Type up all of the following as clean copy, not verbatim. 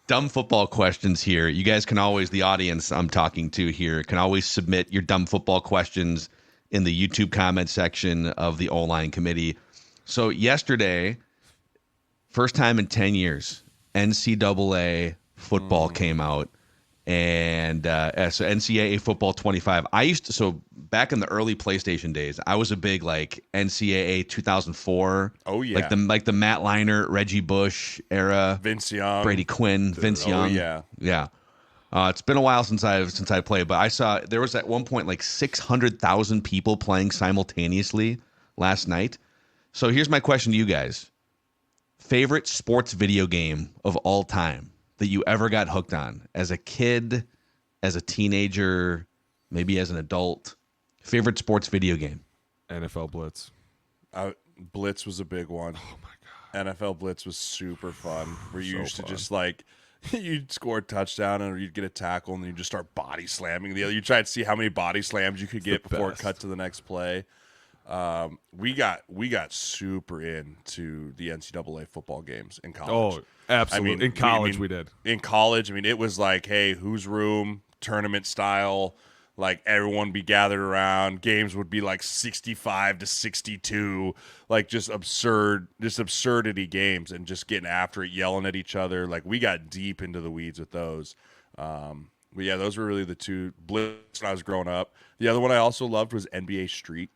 dumb football questions here. You guys can always, the audience I'm talking to here, can always submit your dumb football questions in the YouTube comment section of the O-line committee. So yesterday, first time in 10 years, NCAA football came out. And so NCAA football 25. So back in the early PlayStation days, I was a big like NCAA 2004. Oh yeah, like the Matt Leinart, Reggie Bush era, Vince Young, Brady Quinn, Vince Young. Yeah. It's been a while since I played, but I saw there was at one point like 600,000 people playing simultaneously last night. So here's my question to you guys: favorite sports video game of all time that you ever got hooked on as a kid, as a teenager, maybe as an adult? Favorite sports video game? NFL Blitz. Blitz was a big one. Oh my god. NFL Blitz was super fun. Where you So used to fun. just like you'd score a touchdown and you'd get a tackle and then you'd just start body slamming the other. You try to see how many body slams you could get before it cut to the next play. We got super into the NCAA football games in college. Oh, absolutely. I mean, in college, we did. In college, I mean, it was like, hey, whose room, tournament style, like everyone be gathered around. Games would be like 65-62, like just absurdity games, and just getting after it, yelling at each other. Like we got deep into the weeds with those. But yeah, those were really the two. Blitz when I was growing up. The other one I also loved was NBA Street.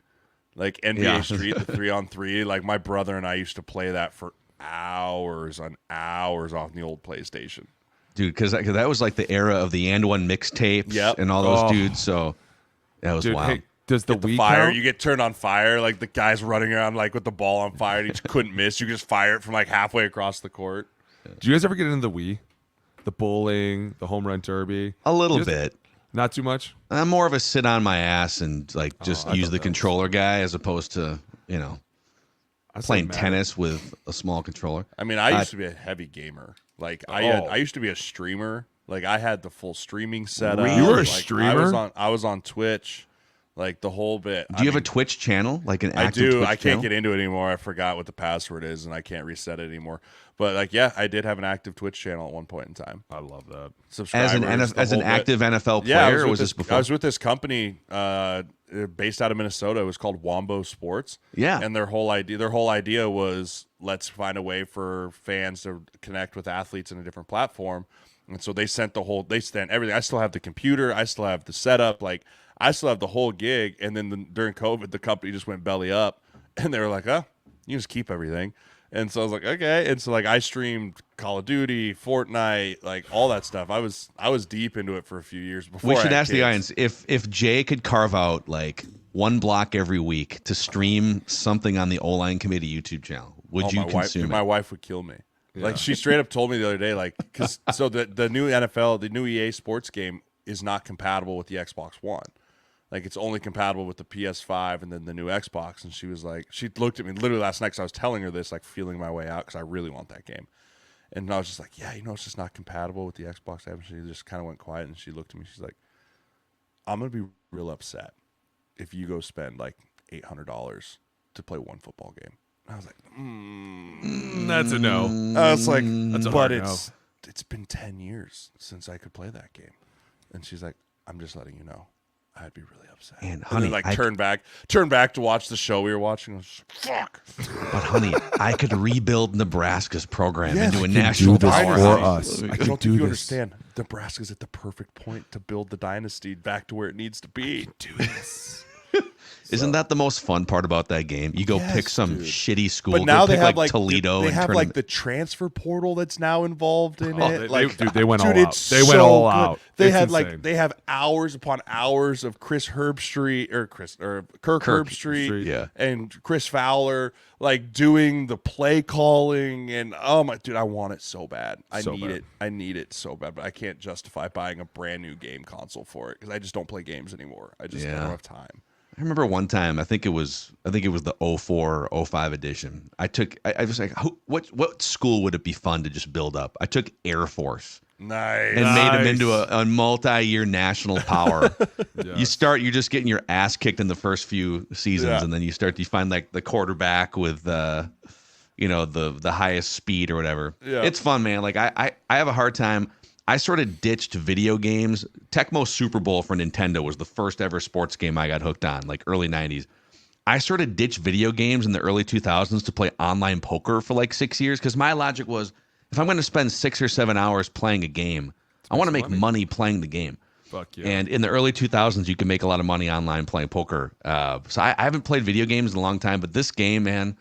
Like NBA Street, the 3-on-3. Like my brother and I used to play that for hours on hours on the old PlayStation. Dude, because that was like the era of the And One mixtapes and all those dudes. So that was wild. Hey, does the Wii fire count? you get turned on fire, like the guy's running around like with the ball on fire and he just couldn't miss. You could just fire it from like halfway across the court. Do you guys ever get into the Wii? The bowling, the home run derby? A little bit. Not too much? I'm more of a sit on my ass and like just use the controller guy as opposed to, playing tennis with a small controller. I mean, I used to be a heavy gamer. Like I used to be a streamer. Like I had the full streaming setup. Really? You were a Like, streamer? I was on Twitch, like the whole bit. Do you have a Twitch channel? Like an active I do. Twitch I can't channel? get into it anymore. I forgot what the password is and I can't reset it anymore. But like, yeah, I did have an active Twitch channel at one point in time. I love that. Subscribers, As an active NFL player, yeah, or was this before? I was with this company based out of Minnesota. It was called Wombo Sports. Yeah. And their whole idea was let's find a way for fans to connect with athletes in a different platform. And so they sent everything. I still have the computer. I still have the setup. Like I still have the whole gig. And then during COVID, the company just went belly up and they were like, oh, you just keep everything. And so I was like, okay. And so like I streamed Call of Duty, Fortnite, like all that stuff. I was deep into it for a few years before. We should ask the audience if Jay could carve out like one block every week to stream something on the O-line committee YouTube channel, would you consume it? My wife would kill me. Yeah. Like she straight up told me the other day, like, because so the new NFL, the new EA Sports game is not compatible with the Xbox One. Like it's only compatible with the PS5 and then the new Xbox. And she was like, she looked at me literally last night because I was telling her this, like feeling my way out because I really want that game. And I was just like, yeah, it's just not compatible with the Xbox app. And she just kind of went quiet and she looked at me. She's like, I'm going to be real upset if you go spend like $800 to play one football game. And I was like, That's a no. I was like, That's a but hard no. it's been 10 years since I could play that game. And she's like, I'm just letting you know. I'd be really upset. And honey, then, like turn back to watch the show we were watching. I was just, fuck. But honey, I could rebuild Nebraska's program Yes, into a I can national do this powerhouse. for us. I I can don't do think you this. understand. Nebraska's at the perfect point to build the dynasty back to where it needs to be. Do this. Isn't that the most fun part about that game? You go Yes, pick some dude. shitty school. But now go they pick have like Toledo. They and have turn like them- the transfer portal that's now involved in Oh, it. they went all out. it's They went so all good. out. They It's had insane. they have hours upon hours of Kirk Herbstreit, yeah. and Chris Fowler like doing the play calling and oh my dude, I want it so bad. I need it so bad, but I can't justify buying a brand new game console for it because I just don't play games anymore. I don't have time. I remember one time, I think it was the 04 or 05 edition. I was like, what school would it be fun to just build up? I took Air Force Nice. and made them into a multi-year national power. Yes. You're just getting your ass kicked in the first few seasons, and then you find like the quarterback with the highest speed or whatever. Yeah. It's fun, man. Like I have a hard time. I sort of ditched video games. Tecmo Super Bowl for Nintendo was the first ever sports game I got hooked on, like early 90s. I sort of ditched video games in the early 2000s to play online poker for like 6 years because my logic was if I'm going to spend 6 or 7 hours playing a game, I want to make money playing the game. Fuck yeah. And in the early 2000s, you can make a lot of money online playing poker. So I haven't played video games in a long time, but this game, man,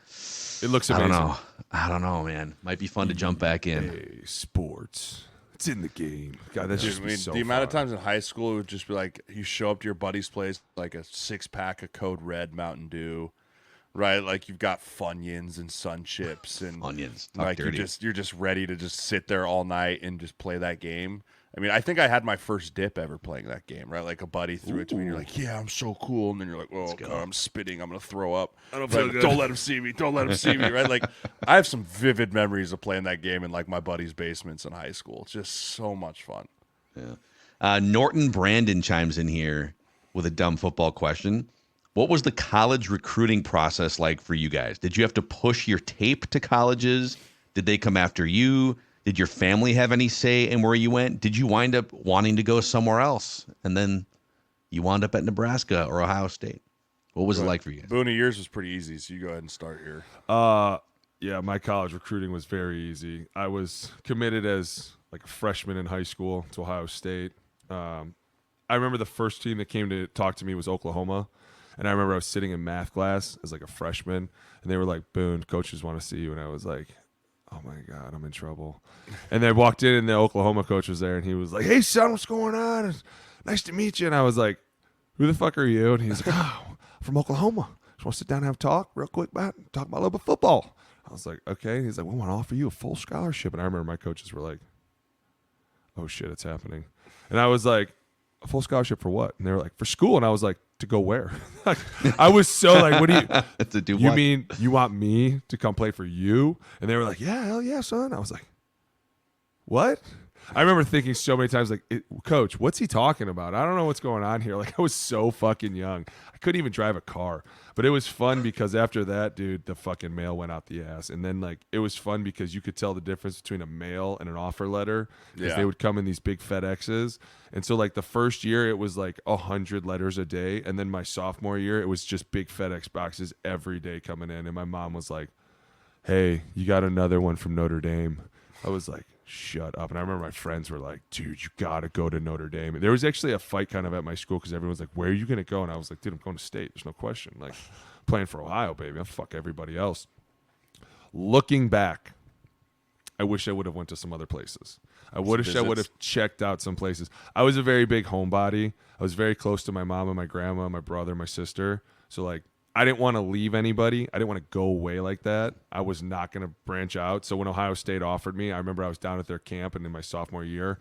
It looks amazing. I don't know, man. Might be fun to jump back in. Hey, sports. It's in the game. God, that's just so the amount of fun. times in high school it would just be like you show up to your buddy's place like a 6-pack of Code Red Mountain Dew, right? Like you've got Funyuns and Sun Chips and Onions. like you're just ready to just sit there all night and just play that game. I mean, I think I had my first dip ever playing that game, right? Like a buddy threw it to me, and you're like, "Yeah, I'm so cool," and then you're like, "Oh God, I'm spitting, I'm gonna throw up." I don't feel good. Don't let him see me. Don't let him see me, right? Like, I have some vivid memories of playing that game in like my buddies' basements in high school. It's just so much fun. Yeah. Norton Brandon chimes in here with a dumb football question. What was the college recruiting process like for you guys? Did you have to push your tape to colleges? Did they come after you? Did your family have any say in where you went? Did you wind up wanting to go somewhere else? And then you wound up at Nebraska or Ohio State. What was it like for you guys? Boone, yours was pretty easy, so you go ahead and start here. Yeah, my college recruiting was very easy. I was committed as like a freshman in high school to Ohio State. I remember the first team that came to talk to me was Oklahoma. And I remember I was sitting in math class as like a freshman, and they were like, "Boone, coaches want to see you." And I was like, "Oh my God, I'm in trouble." And then I walked in, and the Oklahoma coach was there, and he was like, "Hey, son, what's going on? It's nice to meet you." And I was like, "Who the fuck are you?" And he's like, "Oh, I'm from Oklahoma. Just want to sit down and have a talk real quick talk about a little bit of football." I was like, "Okay." And he's like, "We want to offer you a full scholarship." And I remember my coaches were like, "Oh shit, it's happening." And I was like, "A full scholarship for what?" And they were like, "For school." And I was like, "To go where?" Like, I was so like, "What do you To do you what? mean you want me to come play for you?" And they were like, "Yeah, hell yeah, son." I was like, "What?" I remember thinking so many times, like, "Coach, what's he talking about? I don't know what's going on here." Like, I was so fucking young. I couldn't even drive a car. But it was fun because after that, dude, the fucking mail went out the ass. And then, like, it was fun because you could tell the difference between a mail and an offer letter because they would come in these big FedExes. And so, like, the first year, it was like 100 letters a day. And then my sophomore year, it was just big FedEx boxes every day coming in. And my mom was like, "Hey, you got another one from Notre Dame." I was like, "Shut up." And I remember my friends were like, "Dude, you got to go to Notre Dame." And there was actually a fight kind of at my school because everyone's like, "Where are you going to go?" And I was like, "Dude, I'm going to State. There's no question. Like, playing for Ohio, baby. I'll fuck everybody else." Looking back, I wish I would have went to some other places. I wish I would have checked out some places. I was a very big homebody. I was very close to my mom and my grandma, my brother, my sister. So, like, I didn't want to leave anybody. I didn't want to go away like that. I was not going to branch out. So when Ohio State offered me, I remember I was down at their camp and in my sophomore year,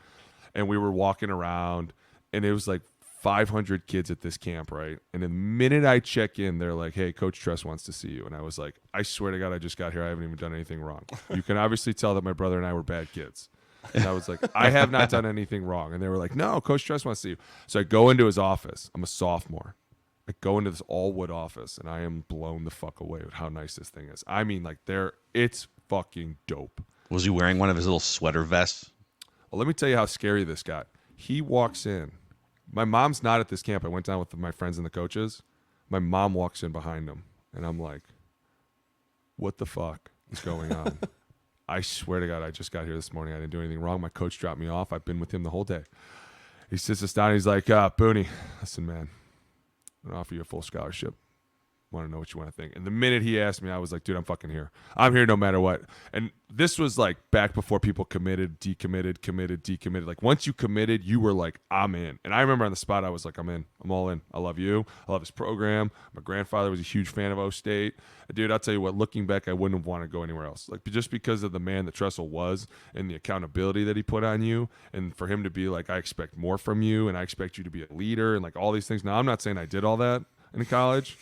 and we were walking around, and it was like 500 kids at this camp, right? And the minute I check in, they're like, "Hey, Coach Tress wants to see you." And I was like, "I swear to God, I just got here. I haven't even done anything wrong. You can obviously tell that my brother and I were bad kids." And I was like, "I have not done anything wrong." And they were like, "No, Coach Tress wants to see you." So I go into his office. I'm a sophomore. I go into this all wood office, and I am blown the fuck away with how nice this thing is. I mean, like, it's fucking dope. Was he wearing one of his little sweater vests? Well, let me tell you how scary this got. He walks in. My mom's not at this camp. I went down with my friends and the coaches. My mom walks in behind him, and I'm like, "What the fuck is going on?" I swear to God, I just got here this morning. I didn't do anything wrong. My coach dropped me off. I've been with him the whole day. He sits us down. He's like, "Booney, listen, man, I'm going to offer you a full scholarship. Want to know what you want to think." And the minute he asked me, I was like, "Dude, I'm fucking here. I'm here no matter what." And this was like back before people committed, decommitted. Like, once you committed, you were like, "I'm in." And I remember on the spot, I was like, "I'm in. I'm all in. I love you. I love this program." My grandfather was a huge fan of O State. Dude, I'll tell you what, looking back, I wouldn't have wanted to go anywhere else. Like, just because of the man that Tressel was and the accountability that he put on you, and for him to be like, "I expect more from you, and I expect you to be a leader," and like all these things. Now, I'm not saying I did all that in college.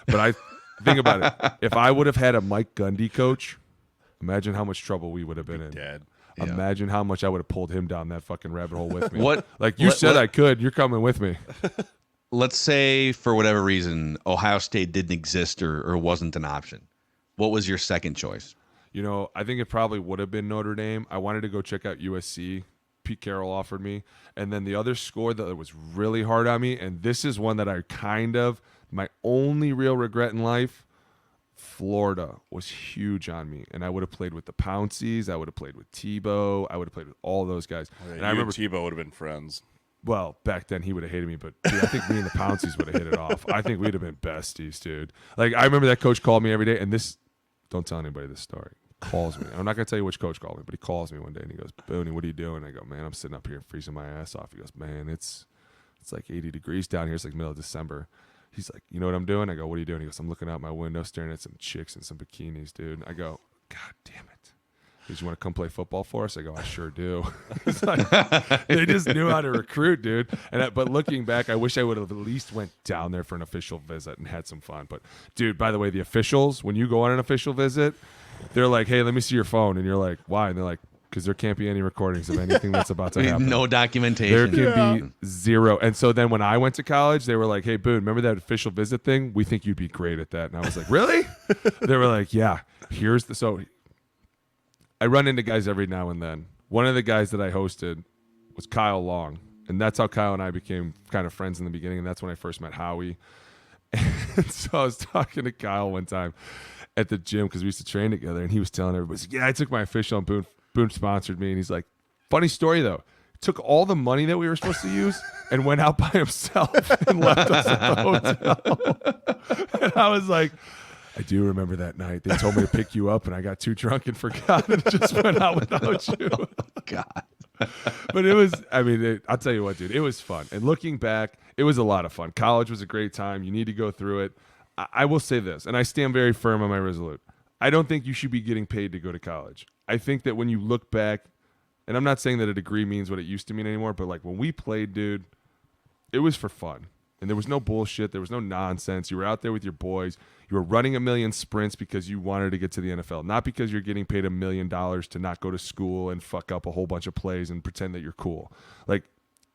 But I think about it. If I would have had a Mike Gundy coach, imagine how much trouble we would have been in. Dead. Yeah. Imagine how much I would have pulled him down that fucking rabbit hole with me. What? Like, you said I could. You're coming with me. Let's say for whatever reason Ohio State didn't exist or wasn't an option. What was your second choice? I think it probably would have been Notre Dame. I wanted to go check out USC. Pete Carroll offered me. And then the other score that was really hard on me, and this is one that I my only real regret in life, Florida was huge on me. And I would have played with the Pounceys. I would have played with Tebow. I would have played with all those guys. Yeah, and I remember Tebow would have been friends. Well, back then he would have hated me, but dude, I think me and the Pounceys would have hit it off. I think we'd have been besties, dude. Like, I remember that coach called me every day, and don't tell anybody this story. Calls me. I'm not gonna tell you which coach called me, but he calls me one day and he goes, "Boone, what are you doing?" I go, "Man, I'm sitting up here freezing my ass off." He goes, "Man, it's like 80 degrees down here. It's like middle of December." He's like, "You know what I'm doing?" I go, "What are you doing?" He goes, "I'm looking out my window, staring at some chicks in some bikinis, dude." I go, "God damn it." He goes, "You want to come play football for us?" I go, "I sure do." It's like, they just knew how to recruit, dude. But looking back, I wish I would have at least went down there for an official visit and had some fun. But dude, by the way, the officials, when you go on an official visit, they're like, "Hey, let me see your phone," and you're like, "Why?" And they're like, "Because there can't be any recordings of anything that's about to happen. No documentation. There can be zero." And so then when I went to college, they were like, "Hey, Boone, remember that official visit thing? We think you'd be great at that." And I was like, "Really?" They were like, "Yeah. So I run into guys every now and then. One of the guys that I hosted was Kyle Long, and that's how Kyle and I became kind of friends in the beginning, and that's when I first met Howie. And so I was talking to Kyle one time at the gym because we used to train together, and he was telling everybody, he's like, "Yeah, I took my official, and Boone sponsored me." And he's like, "Funny story though, took all the money that we were supposed to use and went out by himself and left us at the hotel." And I was like, "I do remember that night. They told me to pick you up, and I got too drunk and forgot and just went out without you." God. But it was, I'll tell you what, dude, it was fun. And looking back, it was a lot of fun. College was a great time. You need to go through it. I will say this, and I stand very firm on my resolute. I don't think you should be getting paid to go to college. I think that when you look back, and I'm not saying that a degree means what it used to mean anymore, but like when we played, dude, it was for fun. And there was no bullshit. There was no nonsense. You were out there with your boys. You were running a million sprints because you wanted to get to the NFL, not because you're getting paid $1 million to not go to school and fuck up a whole bunch of plays and pretend that you're cool. Like,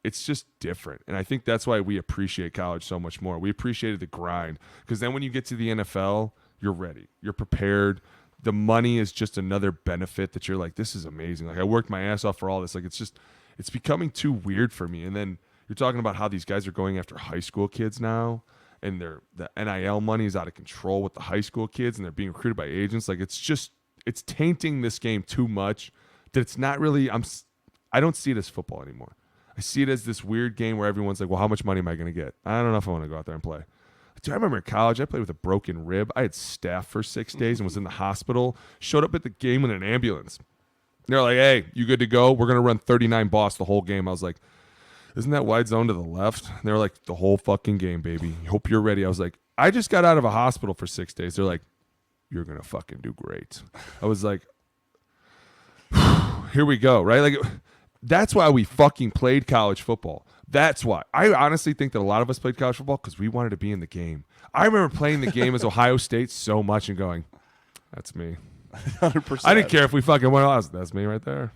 it's just different. And I think that's why we appreciate college so much more. We appreciated the grind because then when you get to the NFL, you're ready. You're prepared. The money is just another benefit that you're like, this is amazing. Like, I worked my ass off for all this. Like, it's becoming too weird for me. And then you're talking about how these guys are going after high school kids now, and the NIL money is out of control with the high school kids, and they're being recruited by agents. Like, it's tainting this game too much that it's not really. I don't see it as football anymore. I see it as this weird game where everyone's like, well, how much money am I going to get? I don't know if I want to go out there and play. Dude, I remember in college, I played with a broken rib. I had staph for 6 days and was in the hospital. Showed up at the game in an ambulance. They're like, "Hey, you good to go? We're going to run 39 boss the whole game." I was like, "Isn't that wide zone to the left?" And they were like, "The whole fucking game, baby. Hope you're ready." I was like, "I just got out of a hospital for 6 days." They're like, "You're going to fucking do great." I was like, here we go, right? Like, that's why we fucking played college football. That's why. I honestly think that a lot of us played college football because we wanted to be in the game. I remember playing the game as Ohio State so much and going, "That's me." 100%. I didn't care if we fucking went out. That's me right there.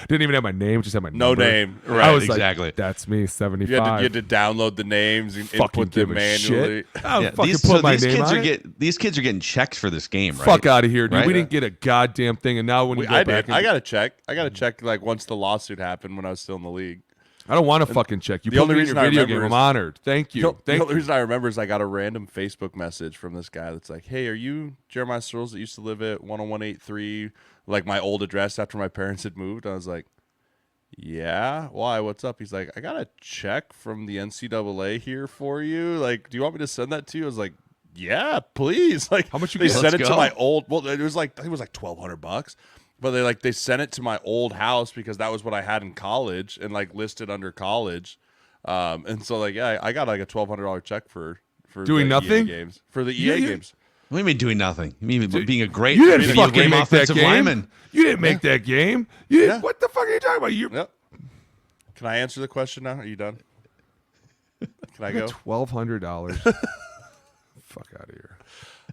Didn't even have my name, just had my No number. name. I Right. was Exactly. like, "That's me, 75. You had to download the names and Fucking input them give a manually. shit. I Yeah, fucking these put my kids name on are it. these kids are getting checks for this game, right? Fuck out of here, dude. Right? We didn't get a goddamn thing. And now when you go I back, did. I got a check. Like once the lawsuit happened when I was still in the league. I don't want a fucking check. You the put only me in reason your I video remember game. I'm is- honored. Thank you. The only reason I remember is I got a random Facebook message from this guy that's like, "Hey, are you Jeremiah Sirles that used to live at 10183, like my old address after my parents had moved?" I was like, "Yeah, why? What's up?" He's like, "I got a check from the NCAA here for you. Like, do you want me to send that to you?" I was like, "Yeah, please." Like, How much you they get? sent it Let's to go. my old. Well, it was like I think it was like $1,200, but they sent it to my old house because that was what I had in college and like listed under college. And so like yeah, I got like a $1,200 check for Doing the nothing? EA games for the EA you- games. What do you mean doing nothing? You mean being a great You didn't video fucking game make that offensive game. lineman? You didn't make that game. You didn't. Yeah. What the fuck are you talking about? You Yep. Can I answer the question now? Are you done? Can I go? $1,200. Fuck out of here.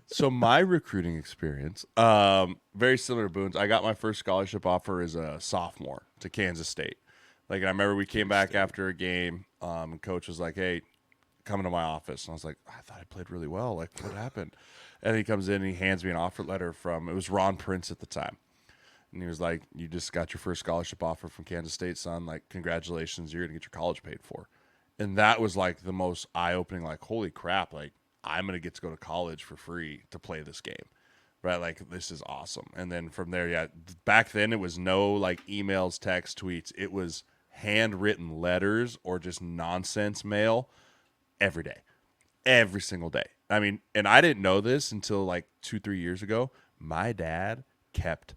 So my recruiting experience, very similar to Boone's. I got my first scholarship offer as a sophomore to Kansas State. Like, I remember we came back after a game, and coach was like, "Hey, coming to my office. And I was like, I thought I played really well. Like, what happened? And he comes in and he hands me an offer letter from, it was Ron Prince at the time. And he was like, you just got your first scholarship offer from Kansas State, son. Like, congratulations, you're going to get your college paid for. And that was like the most eye-opening, like, holy crap, like, I'm going to get to go to college for free to play this game. Right? Like, this is awesome. And then from there, yeah, back then it was no like emails, text, tweets. It was handwritten letters or just nonsense mail every day, every single day. I mean, and I didn't know this until like 2-3 years ago. My dad kept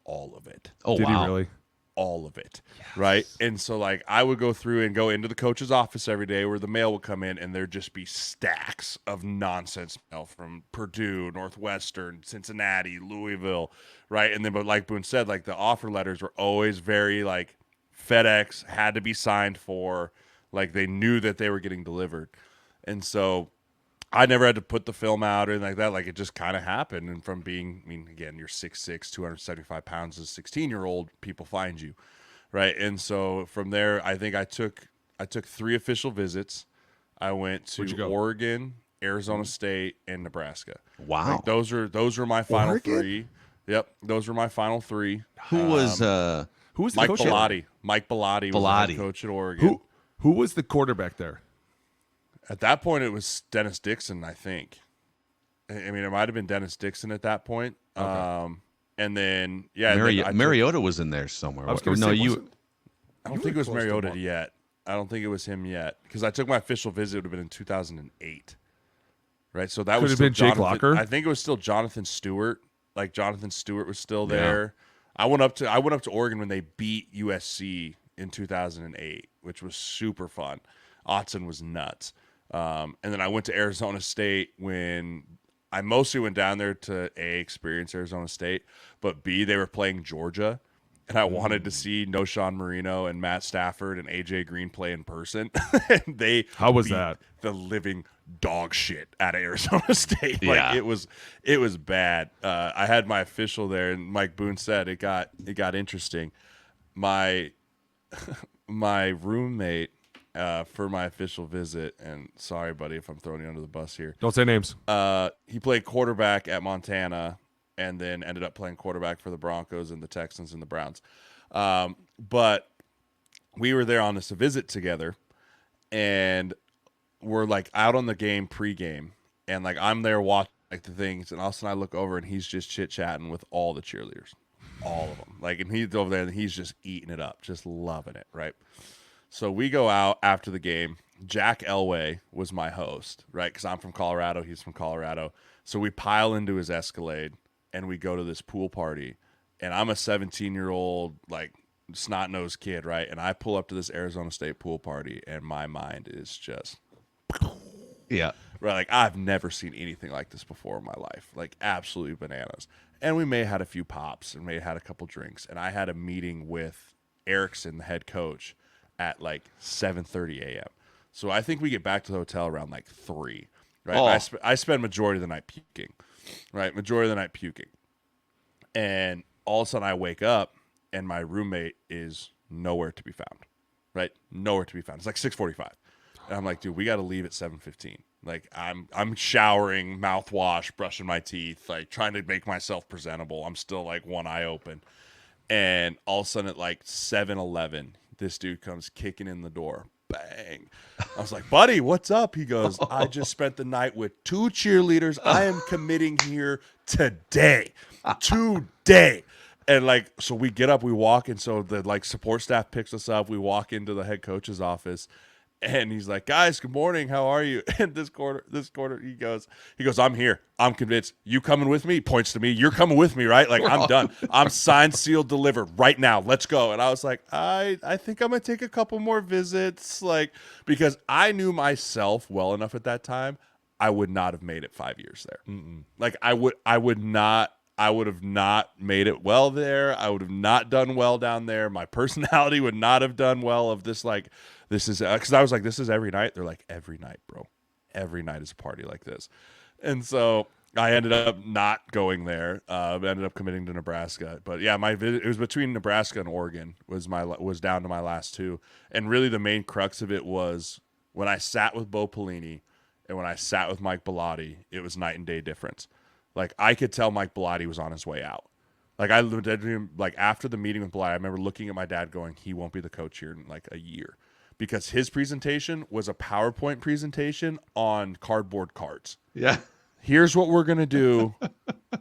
all of it. Oh, Did wow. he really? All of it. Yes. Right. And so like I would go through and go into the coach's office every day where the mail would come in and there'd just be stacks of nonsense mail from Purdue, Northwestern, Cincinnati, Louisville. Right. And then, but like Boone said, like the offer letters were always very like FedEx had to be signed for, like they knew that they were getting delivered. And so I never had to put the film out or anything like that. Like it just kind of happened. And from being, I mean, again, you're 6'6", 275 pounds as a 16-year-old, people find you. Right. And so from there, I think I took 3 official visits. I went to Oregon, Arizona State, and Nebraska. Wow. Like those were my final Oregon? 3. Yep. Those were my final 3. Who was the Mike coach? Bellotti. Mike Bellotti was the head coach at Oregon. Who was the quarterback there? At that point, it was Dennis Dixon, I think. I mean, it might have been Dennis Dixon at that point. Okay. And then, yeah. Mariota was in there somewhere. I was gonna say, I don't think it was Mariota yet. I don't think it was him yet. Because I took my official visit, it would have been in 2008. Right? So that Could was have been Jake Locker. I think it was still Jonathan Stewart. Like, Jonathan Stewart was still there. Yeah. I went up to Oregon when they beat USC in 2008, which was super fun. Autzen was nuts. And then I went to Arizona State when I mostly went down there to A, experience Arizona State, but B, they were playing Georgia, and I wanted to see Noshawn Marino and Matt Stafford and AJ Green play in person. And how was that? The living dog shit out of Arizona State. Like yeah. it was bad. I had my official there, and Mike Boone said it got interesting. My roommate. For my official visit, and sorry, buddy, if I'm throwing you under the bus here. Don't say names. He played quarterback at Montana, and then ended up playing quarterback for the Broncos and the Texans and the Browns. But we were there on this visit together, and we're like out on the game pregame, and like I'm there watching like the things, and all of a sudden I look over and he's just chit chatting with all the cheerleaders, all of them. Like, and he's over there and he's just eating it up, just loving it, right? So we go out after the game. Jack Elway was my host, right? Because I'm from Colorado. He's from Colorado. So we pile into his Escalade, and we go to this pool party. And I'm a 17-year-old, like, snot-nosed kid, right? And I pull up to this Arizona State pool party, and my mind is just... Yeah. Right, like, I've never seen anything like this before in my life. Like, absolutely bananas. And we may have had a few pops and may have had a couple drinks. And I had a meeting with Erickson, the head coach, at like 7:30 a.m. So I think we get back to the hotel around like 3. Right? Oh. I spend majority of the night puking. Right? Majority of the night puking. And all of a sudden I wake up and my roommate is nowhere to be found. Right? Nowhere to be found. It's like 6:45. And I'm like, dude, we got to leave at 7:15. Like I'm showering, mouthwash, brushing my teeth, like trying to make myself presentable. I'm still like one eye open. And all of a sudden at like 7:11, this dude comes kicking in the door. Bang. I was like, buddy, what's up? He goes, I just spent the night with 2 cheerleaders. I am committing here today. Today. And like, so we get up, we walk, and so the like support staff picks us up. We walk into the head coach's office, and he's like, guys, good morning. How are you? And this quarter, he goes, I'm here. I'm convinced. You coming with me? He points to me. You're coming with me, right? Like, I'm done. I'm signed, sealed, delivered right now. Let's go. And I was like, I think I'm going to take a couple more visits. Like, because I knew myself well enough at that time, I would not have made it 5 years there. Mm-mm. Like, I would have not made it well there. I would have not done well down there. My personality would not have done well of this, like, this is, because I was like, this is every night. They're like, every night, bro. Every night is a party like this. And so I ended up not going there. Ended up committing to Nebraska. But yeah, it was between Nebraska and Oregon was down to my last 2. And really the main crux of it was When I sat with Bo Pelini and when I sat with Mike Bellotti, it was night and day difference. Like, I could tell Mike Bellotti was on his way out. Like, after the meeting with Bellotti, I remember looking at my dad going, he won't be the coach here in like a year. Because his presentation was a PowerPoint presentation on cardboard cards. Yeah. Here's what we're going to do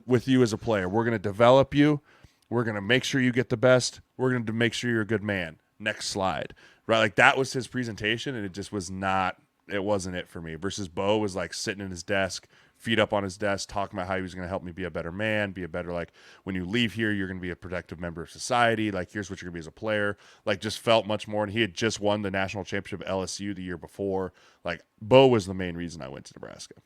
with you as a player. We're going to develop you. We're going to make sure you get the best. We're going to make sure you're a good man. Next slide. Right? Like, that was his presentation, and it just was not, it wasn't it for me. Versus Bo was like sitting in his desk, feet up on his desk, talking about how he was going to help me be a better man, be a better, like, when you leave here, you're going to be a productive member of society. Like, here's what you're going to be as a player. Like, just felt much more. And he had just won the national championship at LSU the year before. Like, Bo was the main reason I went to Nebraska.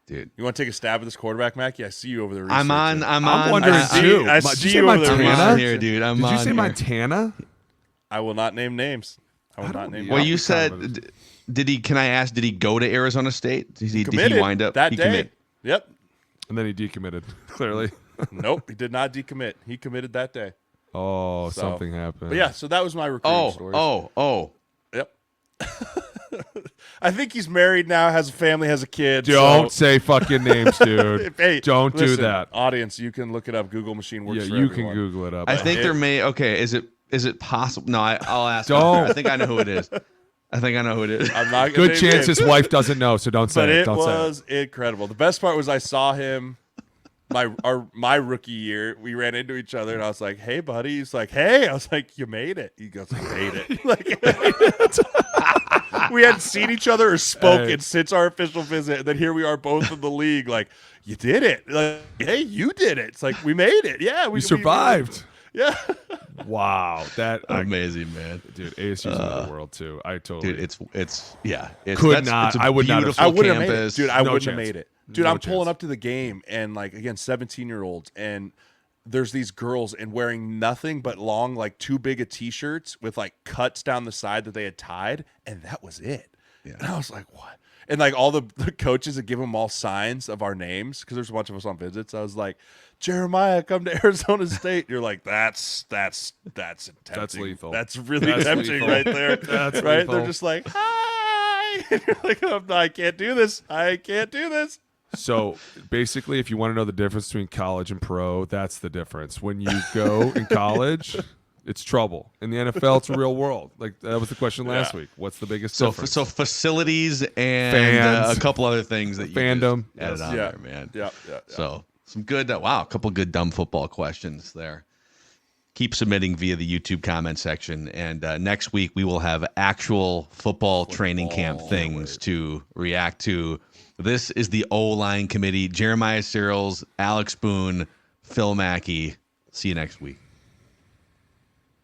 Dude, you want to take a stab at this quarterback, Mackey? I see you over there. I'm wondering too. I Did see you say you over there. Montana? Here, dude. Did you say Montana? I will not name names. I will not name names. Well, you said, did he? Can I ask? Did he go to Arizona State? Did he wind up that day? Commit? Yep. And then he decommitted. Clearly. Nope, he did not decommit. He committed that day. Oh, something happened. But yeah, so that was my recruiting story. Yep. I think he's married now, has a family, has a kid. Don't say fucking names, dude. Hey, don't listen, do that. Audience, you can look it up. Google machine works for you everyone. can Google it up. I think there may. Okay, is it possible? No, I'll ask. Don't. I think I know who it is. I think I know who it is. I'm not Good chance his wife doesn't know, so don't say but it. it Don't was say incredible. The best part was I saw him my rookie year. We ran into each other, and I was like, "Hey, buddy." He's like, "Hey." I was like, "You made it." He goes, "I made it." Like, we hadn't seen each other or spoken since our official visit, and then here we are, both in the league. Like, you did it. Like, hey, you did it. It's like we made it. Yeah, we survived. Yeah. Wow, that amazing, man. Dude, ASU's another world too. I totally. Dude, it's could not. It's a I would not. beautiful I wouldn't have made it, campus. dude. I No wouldn't chance. have made it, dude. No I'm pulling chance. up to the game, and like again, 17-year-olds, and there's these girls and wearing nothing but long, like too big of t-shirts with like cuts down the side that they had tied, and that was it. Yeah. And I was like, what? And like all the coaches had given them all signs of our names because there's a bunch of us on visits. I was like, Jeremiah, come to Arizona State. You're like, that's tempting. That's lethal. That's really tempting lethal. right there. That's right. lethal. They're just like, hi. And you're like, oh, no, I can't do this. I can't do this. So basically, if you want to know the difference between college and pro, that's the difference. When you go in college, it's trouble. In the NFL, it's a real world. Like that was the question last week. What's the biggest difference? So facilities and Fans. a couple other things that you Fandom. just added on there, man. Yeah. So some good, a couple good dumb football questions there. Keep submitting via the YouTube comment section. And next week we will have actual football training camp things to react to. This is the O-line committee. Jeremiah Sirles, Alex Boone, Phil Mackey. See you next week.